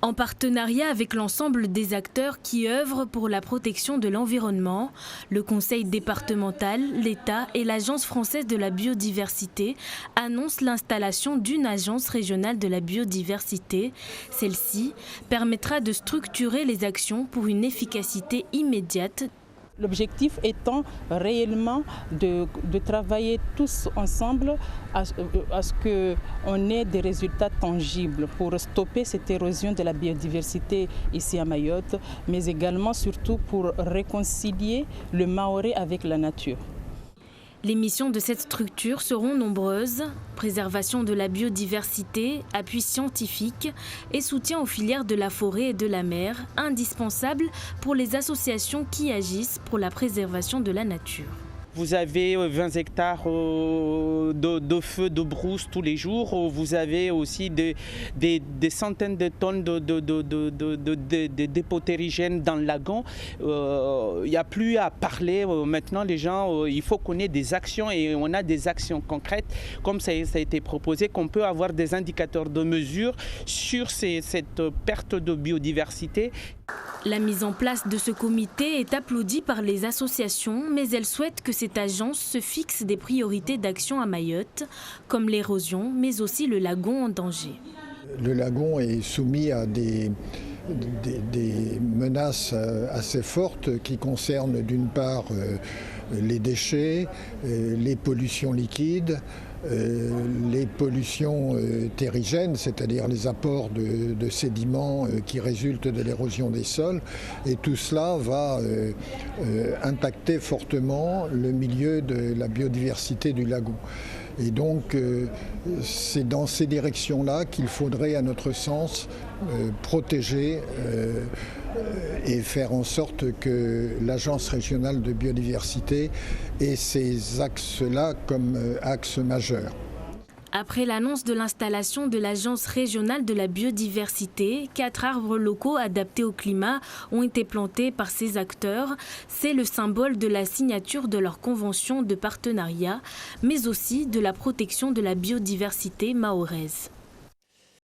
En partenariat avec l'ensemble des acteurs qui œuvrent pour la protection de l'environnement, le Conseil départemental, l'État et l'Agence française de la biodiversité annoncent l'installation d'une agence régionale de la biodiversité. Celle-ci permettra de structurer les actions pour une efficacité immédiate. L'objectif étant réellement de travailler tous ensemble à ce qu'on ait des résultats tangibles pour stopper cette érosion de la biodiversité ici à Mayotte, mais également surtout pour réconcilier le Mahorais avec la nature. Les missions de cette structure seront nombreuses: préservation de la biodiversité, appui scientifique et soutien aux filières de la forêt et de la mer, indispensables pour les associations qui agissent pour la préservation de la nature. Vous avez 20 hectares de feux de brousse tous les jours. Vous avez aussi des centaines de tonnes de dépôts terrigènes dans le lagon. Il n'y a plus à parler. Maintenant, les gens, il faut qu'on ait des actions et on a des actions concrètes, comme ça a été proposé, qu'on peut avoir des indicateurs de mesure sur cette perte de biodiversité. La mise en place de ce comité est applaudie par les associations, mais elles souhaitent que cette agence se fixe des priorités d'action à Mayotte, comme l'érosion, mais aussi le lagon en danger. Le lagon est soumis à des menaces assez fortes qui concernent d'une part les déchets, les pollutions liquides, les pollutions terrigènes, c'est-à-dire les apports de sédiments qui résultent de l'érosion des sols. Et tout cela va impacter fortement le milieu de la biodiversité du lagon. Et donc, c'est dans ces directions-là qu'il faudrait, à notre sens, protéger et faire en sorte que l'Agence régionale de biodiversité ait ces axes-là comme axes majeurs. Après l'annonce de l'installation de l'Agence régionale de la biodiversité, 4 arbres locaux adaptés au climat ont été plantés par ces acteurs. C'est le symbole de la signature de leur convention de partenariat, mais aussi de la protection de la biodiversité mahoraise.